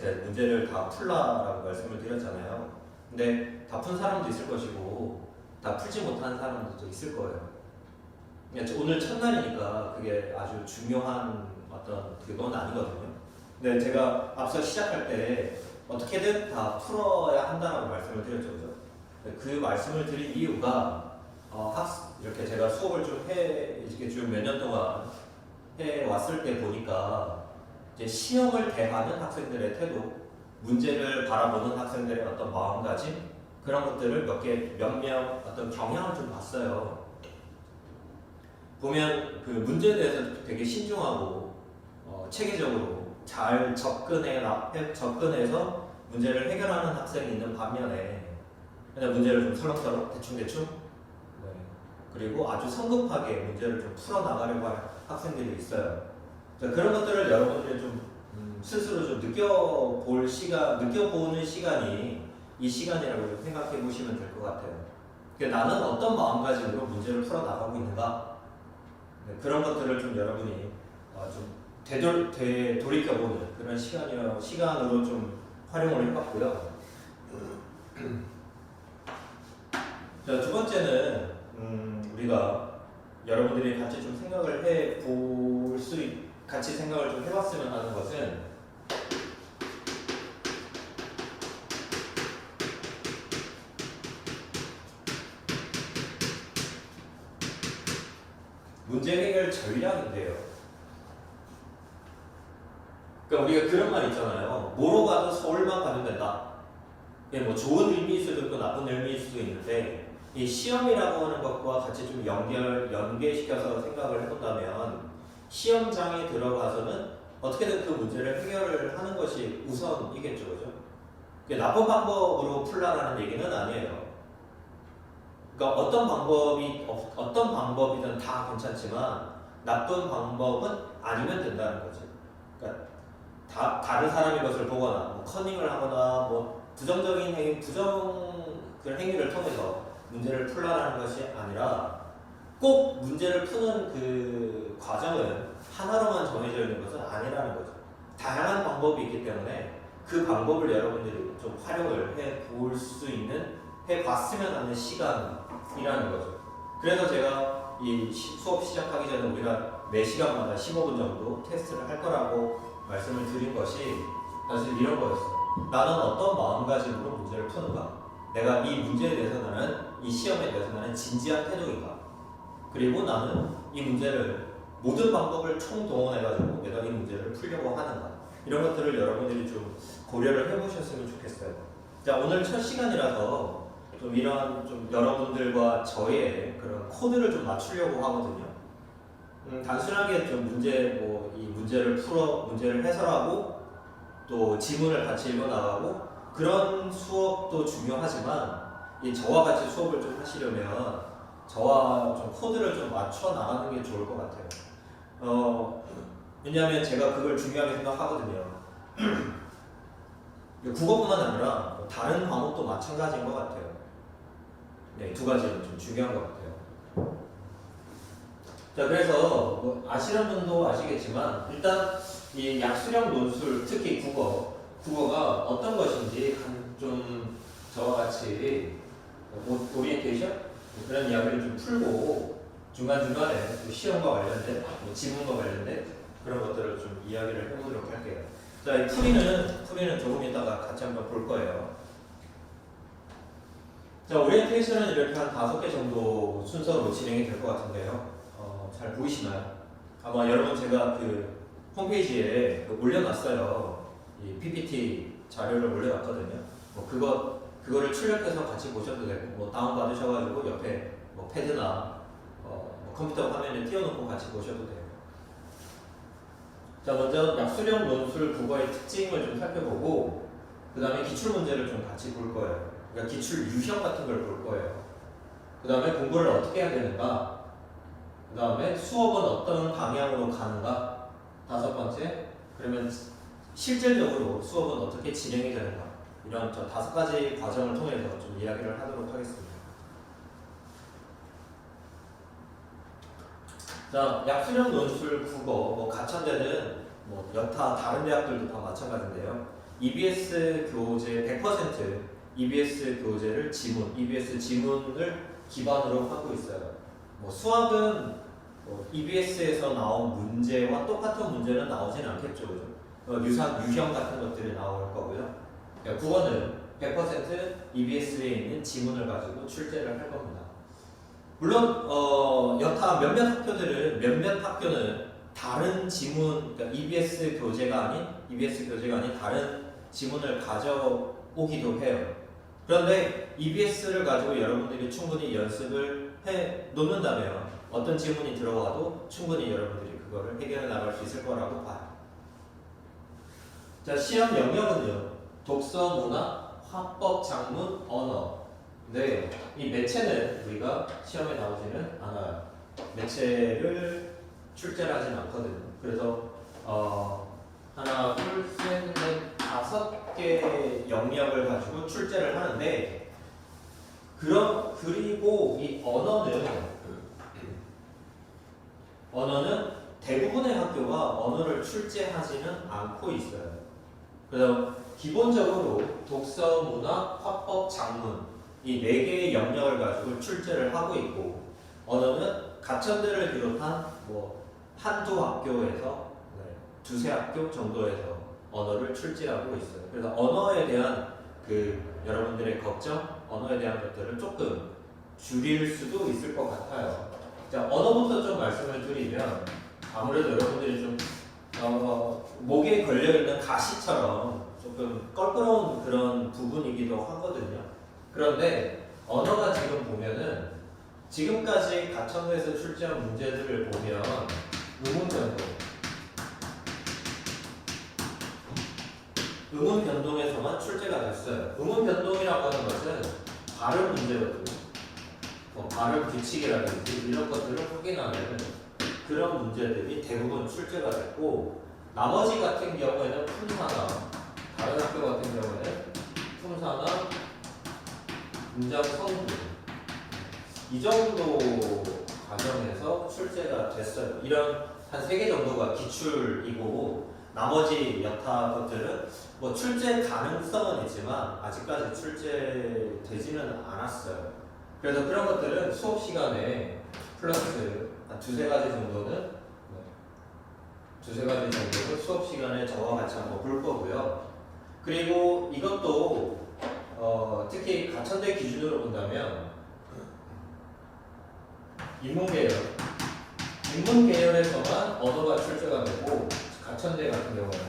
제가 문제를 다 풀라라고 말씀을 드렸잖아요. 근데 다 푼 사람도 있을 것이고 다 풀지 못한 사람도 있을 거예요. 그러니까 오늘 첫날이니까 그게 아주 중요한 어떤 그건 아니거든요. 근데 제가 앞서 시작할 때 어떻게든 다 풀어야 한다라고 말씀을 드렸죠. 그죠? 그 말씀을 드린 이유가 이렇게 제가 수업을 좀 이렇게 쭉 몇 년 동안 해왔을 때 보니까 이제 시험을 대하는 학생들의 태도, 문제를 바라보는 학생들의 어떤 마음가짐, 그런 것들을 몇몇 어떤 경향을 좀 봤어요. 보면 그 문제에 대해서 되게 신중하고 체계적으로 잘 접근해서 문제를 해결하는 학생이 있는 반면에 그냥 문제를 좀 설렁설렁 대충대충 그리고 아주 성급하게 문제를 좀 풀어나가려고 하는 학생들이 있어요. 그런 것들을 여러분들이 좀 스스로 좀 느껴보는 시간이 이 시간이라고 생각해 보시면 될 것 같아요. 그러니까 나는 어떤 마음가짐으로 문제를 풀어나가고 있는가? 그런 것들을 좀 여러분이 좀 되돌이켜보는 그런 시간으로 좀 활용을 해봤고요. 자, 두 번째는 우리가 여러분들이 같이 좀 생각을 같이 생각을 좀 해봤으면 하는 것은 문제 해결 전략인데요. 그러니까 우리가 그런 말 있잖아요. 뭐로 가도 서울만 가면 된다. 이게 뭐 좋은 의미일 수도 있고 나쁜 의미일 수도 있는데 이 시험이라고 하는 것과 같이 좀 연계시켜서 생각을 해본다면 시험장에 들어가서는 어떻게든 그 문제를 해결을 하는 것이 우선이겠죠, 그죠? 나쁜 방법으로 풀라라는 얘기는 아니에요. 그러니까 어떤 방법이든 다 괜찮지만 나쁜 방법은 아니면 된다는 거죠. 그러니까 다른 사람의 것을 보거나 뭐 커닝을 하거나 뭐 부정적인 그런 행위를 통해서 문제를 풀라라는 것이 아니라 꼭 문제를 푸는 그 과정은 하나로만 정해져 있는 것은 아니라는 거죠. 다양한 방법이 있기 때문에 그 방법을 여러분들이 좀 활용을 해봤으면 하는 시간이라는 거죠. 그래서 제가 이 수업 시작하기 전에 우리가 매 시간마다 15분 정도 테스트를 할 거라고 말씀을 드린 것이 사실 이런 거였어요. 나는 어떤 마음가짐으로 문제를 푸는가? 내가 이 문제에 대해서 이 시험에 대해서 나는 진지한 태도인가? 그리고 나는 이 문제를 모든 방법을 총동원해가지고 내가 이 문제를 풀려고 하는가? 이런 것들을 여러분들이 좀 고려를 해보셨으면 좋겠어요. 자, 오늘 첫 시간이라서 좀 이런 좀 여러분들과 저의 그런 코드를 좀 맞추려고 하거든요. 단순하게 좀 이 문제를 해설하고 또 지문을 같이 읽어나가고 그런 수업도 중요하지만 저와 같이 수업을 좀 하시려면 저와 좀 코드를 좀 맞춰 나가는 게 좋을 것 같아요. 왜냐하면 제가 그걸 중요하게 생각하거든요. 국어뿐만 아니라 다른 과목도 마찬가지인 것 같아요. 네, 두 가지는 좀 중요한 것 같아요. 자, 그래서 아시는 분도 아시겠지만 일단 이 약수령 논술, 특히 국어가 어떤 것인지 좀 저와 같이 오리엔테이션 그런 이야기를 좀 풀고 중간중간에 시험과 관련된 지문과 관련된 그런 것들을 좀 이야기를 해보도록 할게요. 자, 이 풀이는 조금 이따가 같이 한번 볼 거예요. 자, 오리엔테이션은 이렇게 한 5개 정도 순서로 진행이 될 것 같은데요. 잘 보이시나요? 아마 여러분 제가 그 홈페이지에 올려놨어요. 이 PPT 자료를 올려놨거든요. 그거를 출력해서 같이 보셔도 되고, 다운받으셔가지고 옆에 패드나 컴퓨터 화면에 띄워놓고 같이 보셔도 돼요. 자, 먼저 약수령 논술 국어의 특징을 좀 살펴보고, 그 다음에 기출문제를 좀 같이 볼 거예요. 그러니까 기출 유형 같은 걸 볼 거예요. 그 다음에 공부를 어떻게 해야 되는가? 그 다음에 수업은 어떤 방향으로 가는가? 5번째, 그러면 실질적으로 수업은 어떻게 진행이 되는가? 이런 5가지 과정을 통해서 좀 이야기를 하도록 하겠습니다. 자, 약수령 논술 국어, 가천대는 여타 다른 대학들도 다 마찬가지인데요. EBS 교재 100% EBS 교재를 지문, EBS 지문을 기반으로 하고 있어요. 뭐 수학은 EBS에서 나온 문제와 똑같은 문제는 나오진 않겠죠, 그죠? 유형 같은 것들이 나올 거고요. 그러니까 국어는 100% EBS에 있는 지문을 가지고 출제를 할 겁니다. 물론 여타 몇몇 학교는 다른 지문, 그러니까 EBS 교재가 아닌 다른 지문을 가져오기도 해요. 그런데 EBS를 가지고 여러분들이 충분히 연습을 해 놓는다면 어떤 지문이 들어와도 충분히 여러분들이 그거를 해결해 나갈 수 있을 거라고 봐요. 자, 시험 영역은요. 독서, 문화, 화법, 작문, 언어. 네, 이 매체는 우리가 시험에 나오지는 않아요. 매체를 출제를 하진 않거든요. 그래서 하나, 둘, 셋, 넷, 5개 영역을 가지고 출제를 하는데 그리고 이 언어는 대부분의 학교가 언어를 출제하지는 않고 있어요. 그래서 기본적으로 독서, 문화, 화법, 작문 이 4개의 영역을 가지고 출제를 하고 있고 언어는 가천대를 비롯한 한두 학교에서 두세 학교 정도에서 언어를 출제하고 있어요. 그래서 언어에 대한 여러분들의 걱정, 언어에 대한 것들을 조금 줄일 수도 있을 것 같아요. 자, 언어부터 좀 말씀을 드리면 아무래도 여러분들이 좀 목에 걸려있는 가시처럼 조금 껄끄러운 그런 부분이기도 하거든요. 그런데 언어가 지금 보면은 지금까지 가천대에서 출제한 문제들을 보면 음운 변동에서만 출제가 됐어요. 음운 변동이라고 하는 것은 발음 문제거든요. 발음 규칙이라든지 이런 것들을 확인하는 그런 문제들이 대부분 출제가 됐고 나머지 같은 경우에는 품사나 다른 학교 같은 경우에는 품사나 문장 성분 이 정도 과정에서 출제가 됐어요. 이런 한 3개 정도가 기출이고 나머지 여타 것들은 출제 가능성은 있지만 아직까지 출제되지는 않았어요. 그래서 그런 것들은 수업 시간에 플러스 한 두세 가지 정도는 수업 시간에 저와 같이 한번 볼 거고요. 그리고 이것도 특히 가천대 기준으로 본다면 인문계열에서만 언어가 출제가 되고 가천대 같은 경우는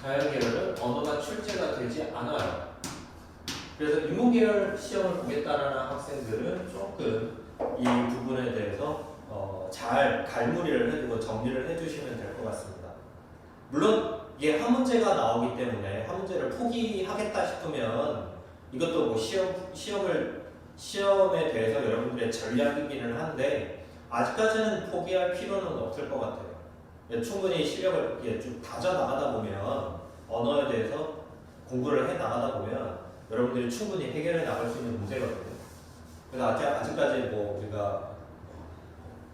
자연계열은 언어가 출제가 되지 않아요. 그래서 인문계열 시험을 보겠다는 학생들은 조금 이 부분에 대해서 잘 갈무리를 해주고 정리를 해주시면 될 것 같습니다. 물론 이게 한 문제가 나오기 때문에 한 문제를 포기하겠다 싶으면 이것도 시험에 대해서 여러분들의 전략이기는 한데 아직까지는 포기할 필요는 없을 것 같아요. 충분히 실력을 쭉 다져나가다 보면 언어에 대해서 공부를 해 나가다 보면 여러분들이 충분히 해결해 나갈 수 있는 문제거든요. 그래서 아직까지 우리가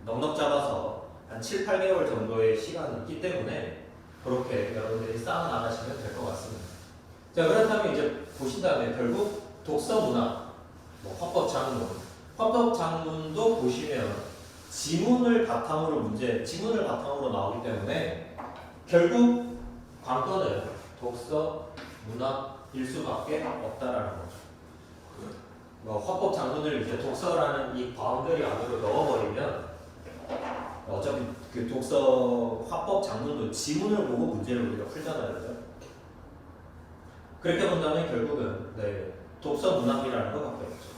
넉넉 잡아서 한 7, 8개월 정도의 시간이 있기 때문에 그렇게 여러분들이 쌓아 나가시면 될 것 같습니다. 자, 그렇다면 이제 보신 다음에 결국 독서 문화, 화법 작문도 보시면 지문을 바탕으로 나오기 때문에 결국 관건은 독서, 문화일 수밖에 없다라는 거죠. 화법 작문을 이제 독서라는 이 바운더리 안으로 넣어버리면 어차피 그 독서, 화법 작문도 지문을 보고 문제를 우리가 풀잖아요, 그죠? 그렇게 본다면 결국은 독서 문학이라는 것밖에 없죠.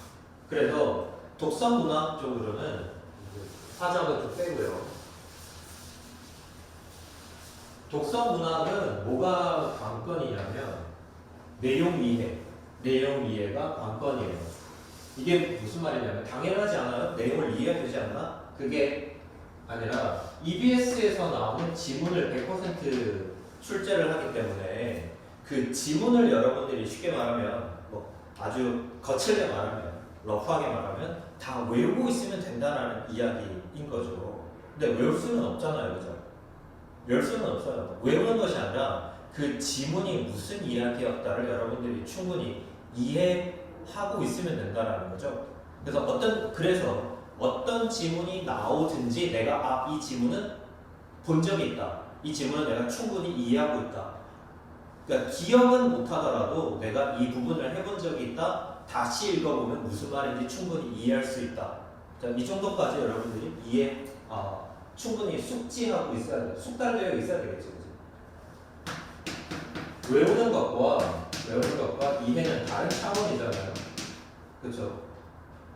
그래서 독서 문학 쪽으로는 사자가 좀 빼고요. 독서 문학은 뭐가 관건이냐면 내용 이해가 관건이에요. 이게 무슨 말이냐면 당연하지 않아요? 내용을 이해해야 되지 않나? 그게 아니라 EBS에서 나오는 지문을 100% 출제를 하기 때문에 그 지문을 여러분들이 쉽게 말하면 아주 거칠게 말하면 러프하게 말하면 다 외우고 있으면 된다는 이야기인 거죠. 근데 외울 수는 없잖아요, 그죠? 외울 수는 없어요. 외우는 것이 아니라 그 지문이 무슨 이야기였다를 여러분들이 충분히 이해하고 있으면 된다라는 거죠. 그래서 어떤 지문이 나오든지 내가 이 지문은 본 적이 있다. 이 지문은 내가 충분히 이해하고 있다. 그러니까 기억은 못하더라도 내가 이 부분을 해본 적이 있다. 다시 읽어보면 무슨 말인지 충분히 이해할 수 있다. 자, 이 정도까지 여러분들이 충분히 숙지하고 있어야 돼요. 숙달되어 있어야 되겠죠. 외우는 것과 이해는 다른 차원이잖아요. 그렇죠?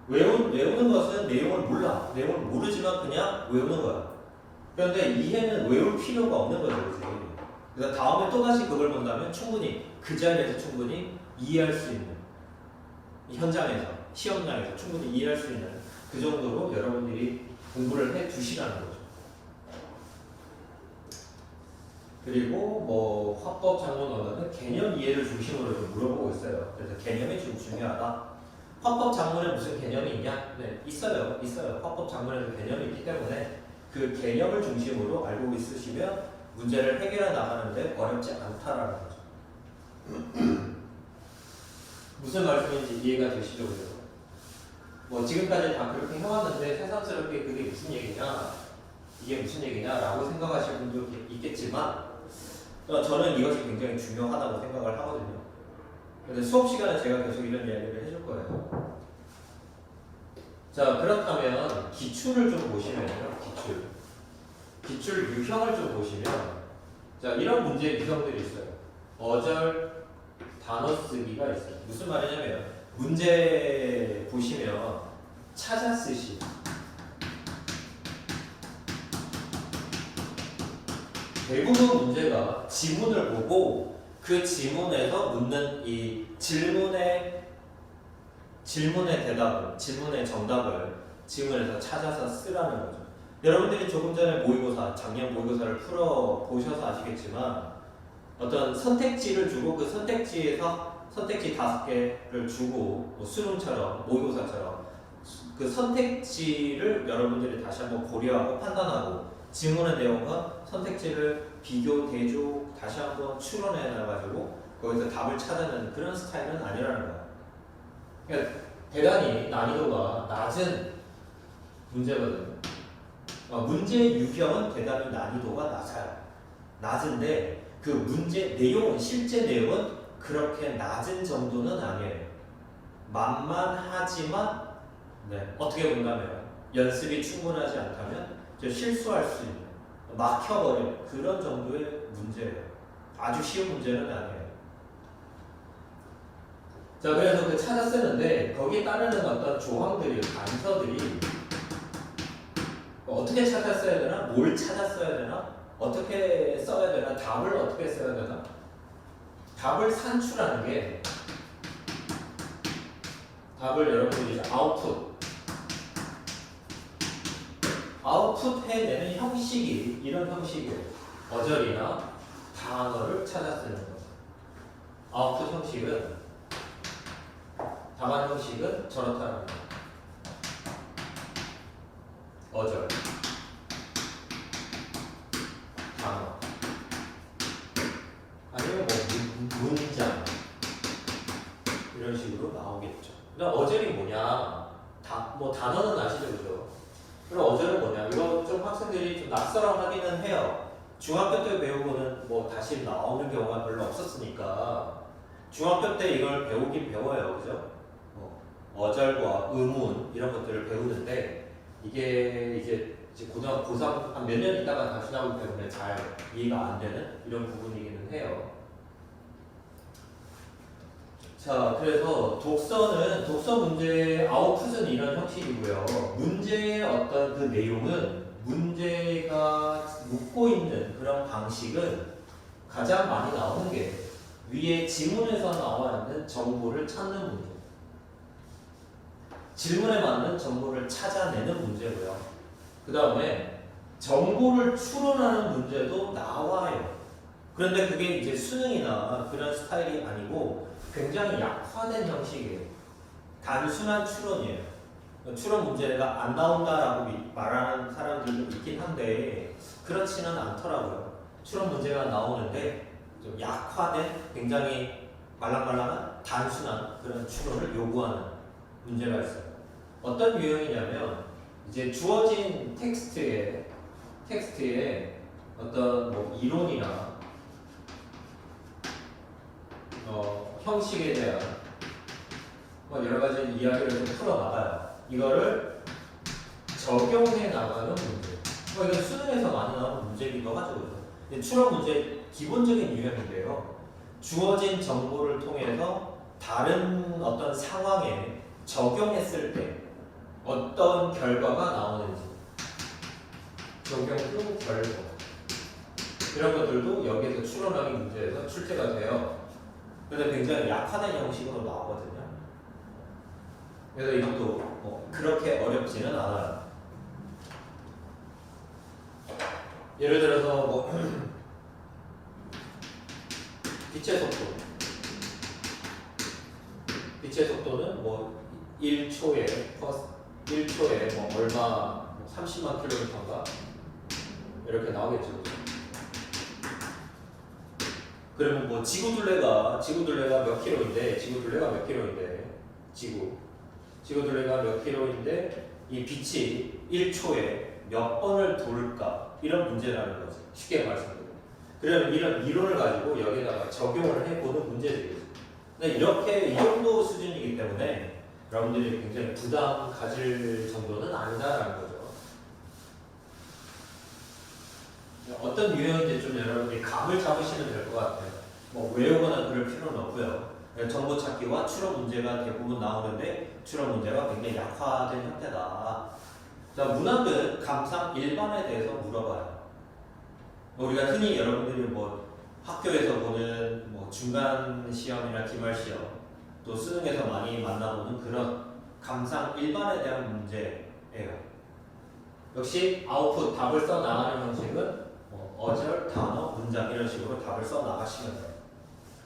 외우는 것은 내용을 몰라. 내용을 모르지만 그냥 외우는 거야. 그런데 이해는 외울 필요가 없는 거죠. 그래서 다음에 또다시 그걸 본다면 충분히 그 자리에서 충분히 이해할 수 있는 현장에서 시험장에서 충분히 이해할 수 있는 그 정도로 여러분들이 공부를 해 두시라는 거죠. 그리고 뭐 화법 작문 언어는 개념 이해를 중심으로 좀 물어보고 있어요. 그래서 개념이 좀 중요하다. 화법 작문에 무슨 개념이 있냐? 네, 있어요. 화법 작문에도 개념이 있기 때문에 그 개념을 중심으로 알고 있으시면 문제를 해결해 나가는데 어렵지 않다라는 거죠. 무슨 말씀인지 이해가 되시죠? 뭐 지금까지 다 그렇게 해왔는데 새삼스럽게 그게 무슨 얘기냐? 이게 무슨 얘기냐라고 생각하실 분도 있겠지만 저는 이것이 굉장히 중요하다고 생각을 하거든요. 근데 수업 시간에 제가 계속 이런 이야기를 해줄 거예요. 자, 그렇다면 기출을 좀 보시면요. 기출 유형을 좀 보시면 자, 이런 문제 유형들이 있어요. 어절 단어 쓰기가 있어요. 무슨 말이냐면 문제 보시면 찾아 쓰시. 대부분 문제가 지문을 보고 그 지문에서 묻는 이 질문의 대답을, 질문의 정답을 지문에서 찾아서 쓰라는 거죠. 여러분들이 조금 전에 작년 모의고사를 풀어 보셔서 아시겠지만 어떤 선택지를 주고 그 선택지에서 선택지 5개를 주고 뭐 수능처럼 모의고사처럼 그 선택지를 여러분들이 다시 한번 고려하고 판단하고 지문의 내용과 선택지를 비교, 대조 다시 한번 추론해 놔가지고 거기서 답을 찾아내는 그런 스타일은 아니라는 거야. 그러니까 대단히 난이도가 낮은 문제거든요. 문제 유형은 대단히 난이도가 낮은데 그 문제 내용은 실제 내용은 그렇게 낮은 정도는 아니에요. 만만하지만 어떻게 본다면 연습이 충분하지 않다면 실수할 수 있는 막혀버린 그런 정도의 문제예요. 아주 쉬운 문제는 아니에요. 자, 그래서 그 찾아 쓰는데 거기에 따르는 어떤 조항들이, 단서들이 어떻게 찾아 써야 되나? 뭘 찾아 써야 되나? 어떻게 써야 되나? 답을 어떻게 써야 되나? 답을 산출하는 게 답을 여러분들이 아웃풋 해내는 형식이 이런 형식이에요. 어절이나 단어를 찾아 쓰는 거. 아웃풋 형식은 답안 형식은 저렇다는 거. 어절, 단어, 아니면 뭐 문장 이런 식으로 나오겠죠. 그러니까 어절이 뭐냐? 단어는 아시죠, 그죠? 그럼 어절은 뭐냐? 이거 좀 학생들이 좀 낯설어하기는 해요. 중학교 때 배우고는 뭐 다시 나오는 경우가 별로 없었으니까 중학교 때 이걸 배우긴 배워요, 그죠? 어절과 의문 이런 것들을 배우는데 이게 이제 고등학교 고3 한 몇 년 있다가 다시 나오기 때문에 잘 이해가 안 되는 이런 부분이기는 해요. 자, 그래서 독서 문제의 아웃풋은 이런 형식이고요. 문제의 어떤 그 내용은 문제가 묻고 있는 그런 방식은 가장 많이 나오는 게 위에 지문에서 나와 있는 정보를 찾는 문제. 질문에 맞는 정보를 찾아내는 문제고요. 그 다음에 정보를 추론하는 문제도 나와요. 그런데 그게 이제 수능이나 그런 스타일이 아니고 굉장히 약화된 형식이에요. 단순한 추론이에요. 추론 문제가 안 나온다라고 말하는 사람들도 있긴 한데 그렇지는 않더라고요. 추론 문제가 나오는데 좀 약화된 굉장히 말랑말랑한 단순한 그런 추론을 요구하는 문제가 있어요. 어떤 유형이냐면 이제 주어진 텍스트에 어떤 뭐 이론이나 형식에 대한 뭐 여러 가지 이야기를 좀 풀어나가요. 이거를 적용해 나가는 문제. 이건 수능에서 많이 나오는 문제이기도 하죠. 추론 문제 기본적인 유형인데요. 주어진 정보를 통해서 다른 어떤 상황에 적용했을 때 어떤 결과가 나오는지 적용 후 결과 이런 것들도 여기에서 추론하기 문제에서 출제가 돼요. 그래서 굉장히 약화된 형식으로 나오거든요. 그래서 이것도 뭐 그렇게 어렵지는 않아요. 예를 들어서 뭐 빛의 속도는 뭐 1초에 뭐 얼마 30만 킬로미터인가 이렇게 나오겠죠. 그러면 뭐 지구둘레가 몇 킬로인데 지구둘레가 몇 킬로인데 이 빛이 1초에 몇 번을 돌까 이런 문제라는 거죠. 쉽게 말씀드리면. 그러면 이런 이론을 가지고 여기다가 적용을 해보는 문제들이죠. 근데 이렇게 이 정도 수준이기 때문에 여러분들이 굉장히 부담 가질 정도는 아니다라는 거죠. 어떤 유형인지 좀 여러분들이 감을 잡으시면 될 것 같아요. 뭐 외우거나 그럴 필요는 없고요. 정보 찾기와 추론 문제가 대부분 나오는데 추론 문제가 굉장히 약화된 형태다. 자, 문학은 감상 일반에 대해서 물어봐요. 우리가 흔히 여러분들이 뭐 학교에서 보는 뭐 중간 시험이나 기말 시험 또 수능에서 많이 만나보는 그런 감상 일반에 대한 문제예요. 역시 아웃풋 답을 써 나가는 형식은 뭐 어절, 단어, 문장 이런 식으로 답을 써 나가시면 돼요.